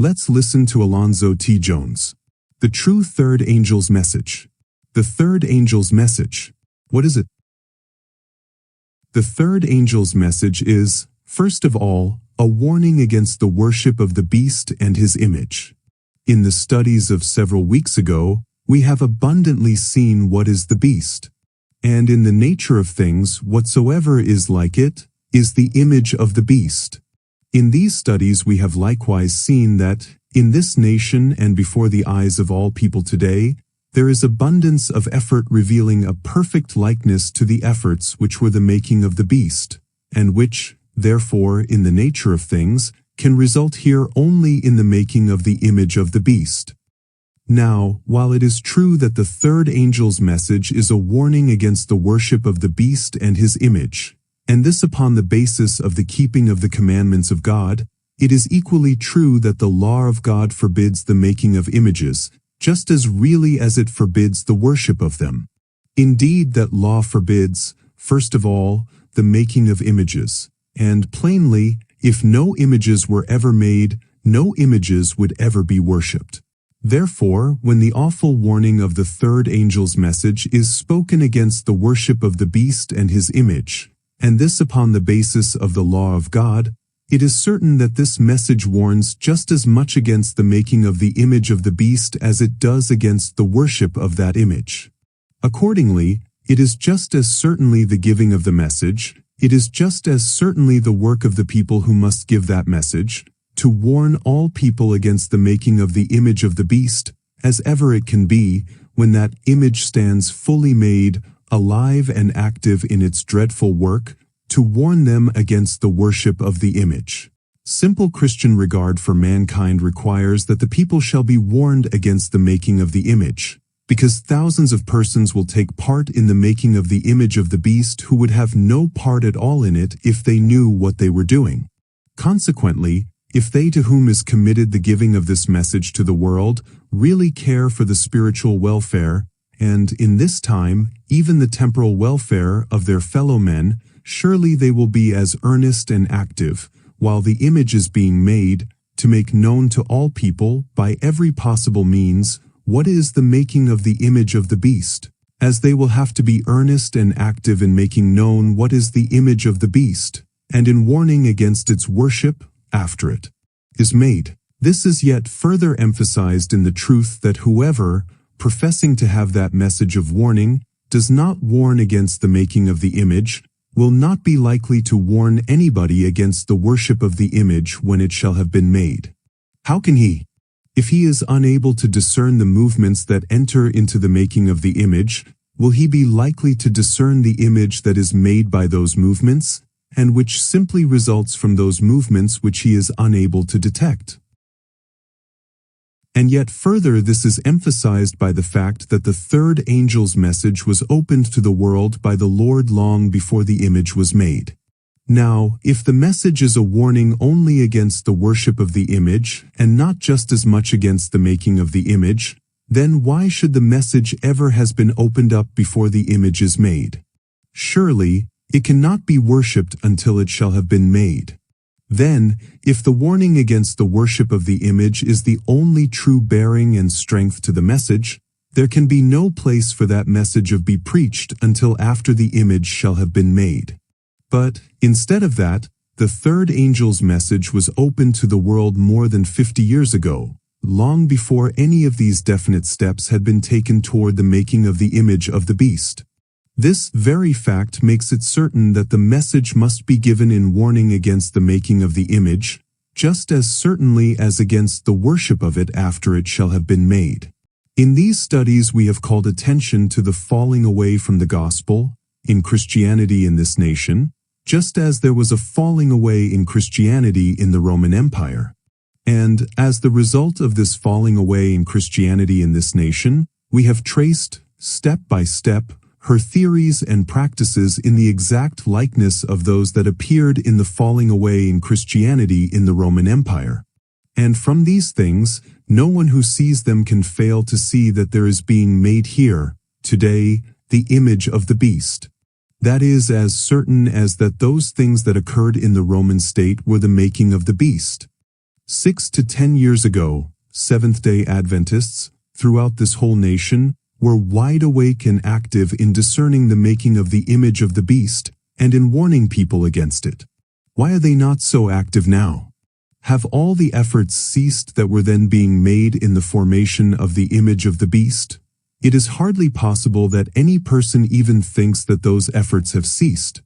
Let's listen to Alonzo T. Jones. The true third angel's message. The third angel's message. What is it? The third angel's message is, first of all, a warning against the worship of the beast and his image. In the studies of several weeks ago, we have abundantly seen what is the beast. And in the nature of things, whatsoever is like it, is the image of the beast. In these studies we have likewise seen that, in this nation and before the eyes of all people today, there is abundance of effort revealing a perfect likeness to the efforts which were the making of the beast, and which, therefore, in the nature of things, can result here only in the making of the image of the beast. Now, while it is true that the third angel's message is a warning against the worship of the beast and his image, and this upon the basis of the keeping of the commandments of God, it is equally true that the law of God forbids the making of images, just as really as it forbids the worship of them. Indeed, that law forbids, first of all, the making of images, and plainly, if no images were ever made, no images would ever be worshipped. Therefore, when the awful warning of the third angel's message is spoken against the worship of the beast and his image, and this upon the basis of the law of God, it is certain that this message warns just as much against the making of the image of the beast as it does against the worship of that image. Accordingly, it is just as certainly the giving of the message, it is just as certainly the work of the people who must give that message, to warn all people against the making of the image of the beast, as ever it can be, when that image stands fully made, alive and active in its dreadful work, to warn them against the worship of the image. Simple Christian regard for mankind requires that the people shall be warned against the making of the image, because thousands of persons will take part in the making of the image of the beast who would have no part at all in it if they knew what they were doing. Consequently, if they to whom is committed the giving of this message to the world really care for the spiritual welfare, and in this time, even the temporal welfare of their fellow men, surely they will be as earnest and active, while the image is being made, to make known to all people, by every possible means, what is the making of the image of the beast, as they will have to be earnest and active in making known what is the image of the beast, and in warning against its worship, after it is made. This is yet further emphasized in the truth that whoever, professing to have that message of warning, does not warn against the making of the image, will not be likely to warn anybody against the worship of the image when it shall have been made. How can he? If he is unable to discern the movements that enter into the making of the image, will he be likely to discern the image that is made by those movements, and which simply results from those movements which he is unable to detect? And yet further, this is emphasized by the fact that the third angel's message was opened to the world by the Lord long before the image was made. Now, if the message is a warning only against the worship of the image, and not just as much against the making of the image, then why should the message ever has been opened up before the image is made? Surely, it cannot be worshipped until it shall have been made. Then, if the warning against the worship of the image is the only true bearing and strength to the message, there can be no place for that message of be preached until after the image shall have been made. But, instead of that, the third angel's message was opened to the world more than 50 years ago, long before any of these definite steps had been taken toward the making of the image of the beast. This very fact makes it certain that the message must be given in warning against the making of the image, just as certainly as against the worship of it after it shall have been made. In these studies we have called attention to the falling away from the gospel in Christianity in this nation, just as there was a falling away in Christianity in the Roman Empire. And, as the result of this falling away in Christianity in this nation, we have traced, step by step, her theories and practices in the exact likeness of those that appeared in the falling away in Christianity in the Roman Empire. And from these things, no one who sees them can fail to see that there is being made here, today, the image of the beast. That is as certain as that those things that occurred in the Roman state were the making of the beast. 6 to 10 years ago, Seventh-day Adventists, throughout this whole nation, were wide awake and active in discerning the making of the image of the beast and in warning people against it. Why are they not so active now? Have all the efforts ceased that were then being made in the formation of the image of the beast? It is hardly possible that any person even thinks that those efforts have ceased.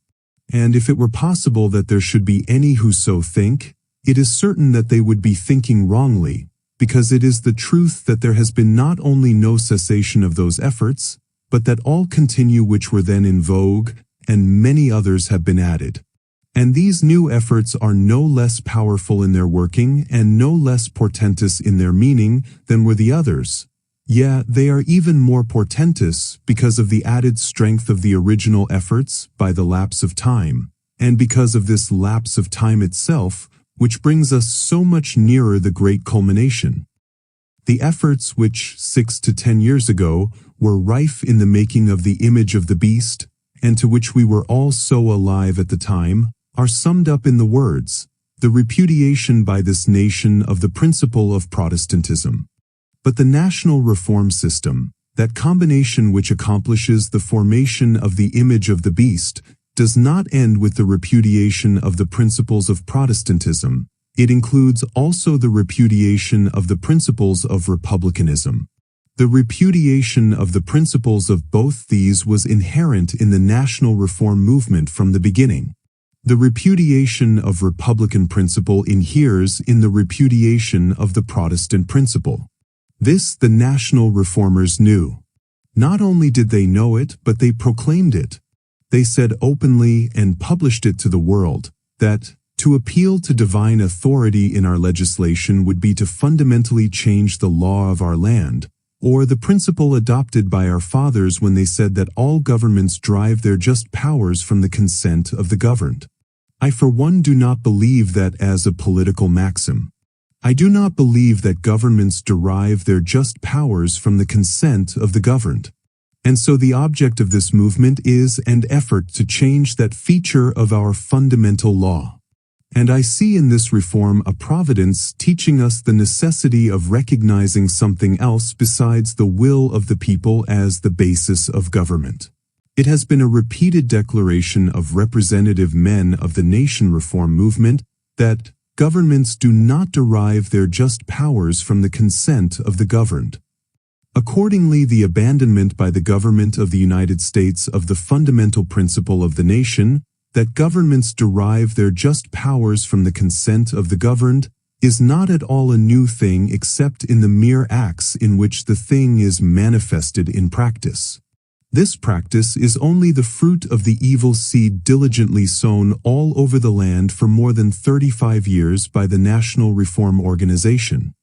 And if it were possible that there should be any who so think, it is certain that they would be thinking wrongly, because it is the truth that there has been not only no cessation of those efforts, but that all continue which were then in vogue, and many others have been added. And these new efforts are no less powerful in their working and no less portentous in their meaning than were the others. Yea, they are even more portentous because of the added strength of the original efforts by the lapse of time, and because of this lapse of time itself, which brings us so much nearer the great culmination. The efforts which 6 to 10 years ago were rife in the making of the image of the beast, and to which we were all so alive at the time, are summed up in the words, the repudiation by this nation of the principle of Protestantism. But the national reform system, that combination which accomplishes the formation of the image of the beast, does not end with the repudiation of the principles of Protestantism. It includes also the repudiation of the principles of republicanism. The repudiation of the principles of both these was inherent in the national reform movement from the beginning. The repudiation of republican principle inheres in the repudiation of the Protestant principle. This the national reformers knew. Not only did they know it, but they proclaimed it. They said openly and published it to the world, that to appeal to divine authority in our legislation would be to fundamentally change the law of our land, or the principle adopted by our fathers when they said that all governments derive their just powers from the consent of the governed. I for one do not believe that as a political maxim. I do not believe that governments derive their just powers from the consent of the governed. And so the object of this movement is an effort to change that feature of our fundamental law. And I see in this reform a providence teaching us the necessity of recognizing something else besides the will of the people as the basis of government. It has been a repeated declaration of representative men of the nation reform movement that governments do not derive their just powers from the consent of the governed. Accordingly, the abandonment by the government of the United States of the fundamental principle of the nation, that governments derive their just powers from the consent of the governed, is not at all a new thing except in the mere acts in which the thing is manifested in practice. This practice is only the fruit of the evil seed diligently sown all over the land for more than 35 years by the National Reform Organization.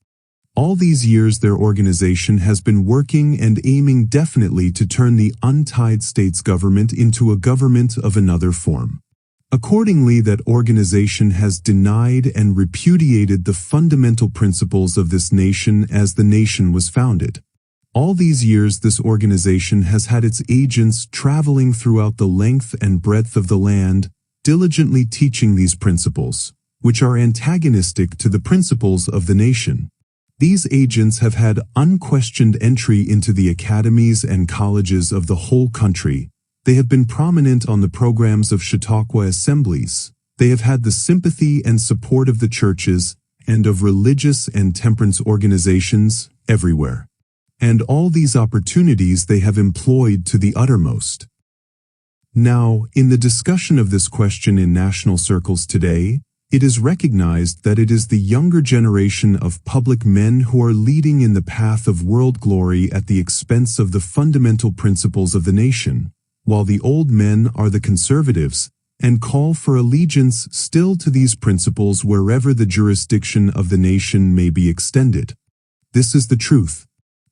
All these years their organization has been working and aiming definitely to turn the untied states government into a government of another form. Accordingly, that organization has denied and repudiated the fundamental principles of this nation as the nation was founded. All these years this organization has had its agents traveling throughout the length and breadth of the land, diligently teaching these principles, which are antagonistic to the principles of the nation. These agents have had unquestioned entry into the academies and colleges of the whole country. They have been prominent on the programs of Chautauqua assemblies. They have had the sympathy and support of the churches and of religious and temperance organizations everywhere. And all these opportunities they have employed to the uttermost. Now, in the discussion of this question in national circles today, it is recognized that it is the younger generation of public men who are leading in the path of world glory at the expense of the fundamental principles of the nation, while the old men are the conservatives, and call for allegiance still to these principles wherever the jurisdiction of the nation may be extended. This is the truth.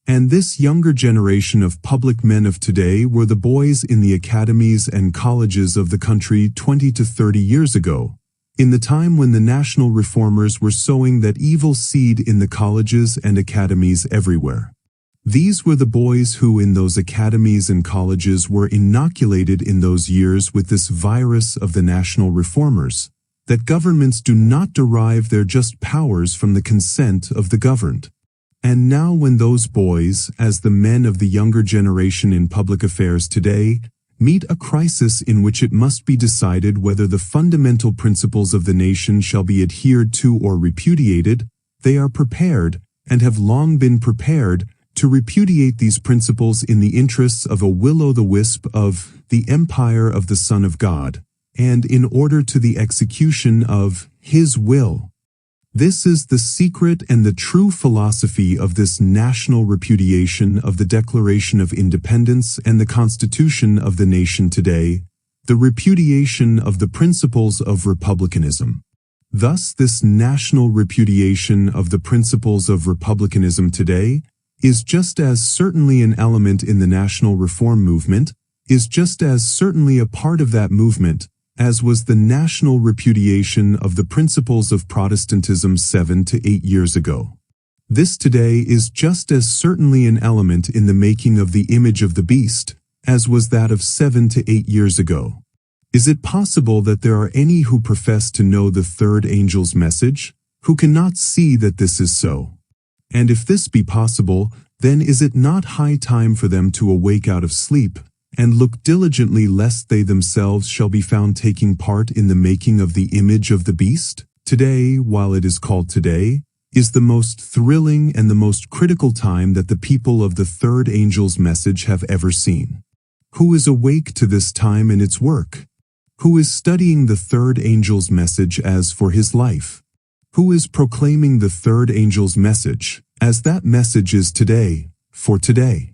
And this younger generation of public men of today were the boys in the academies and colleges of the country 20 to 30 years ago, in the time when the national reformers were sowing that evil seed in the colleges and academies everywhere. These were the boys who in those academies and colleges were inoculated in those years with this virus of the national reformers, that governments do not derive their just powers from the consent of the governed. And now when those boys, as the men of the younger generation in public affairs today, meet a crisis in which it must be decided whether the fundamental principles of the nation shall be adhered to or repudiated, they are prepared, and have long been prepared, to repudiate these principles in the interests of a will-o'-the-wisp of the empire of the Son of God, and in order to the execution of His will. This is the secret and the true philosophy of this national repudiation of the Declaration of Independence and the Constitution of the nation today, the repudiation of the principles of republicanism. Thus, this national repudiation of the principles of republicanism today is just as certainly an element in the national reform movement, is just as certainly a part of that movement, as was the national repudiation of the principles of Protestantism 7 to 8 years ago. This today is just as certainly an element in the making of the image of the beast, as was that of 7 to 8 years ago. Is it possible that there are any who profess to know the third angel's message, who cannot see that this is so? And if this be possible, then is it not high time for them to awake out of sleep, and look diligently lest they themselves shall be found taking part in the making of the image of the beast? Today, while it is called today, is the most thrilling and the most critical time that the people of the third angel's message have ever seen. Who is awake to this time and its work? Who is studying the third angel's message as for his life? Who is proclaiming the third angel's message, as that message is today, for today?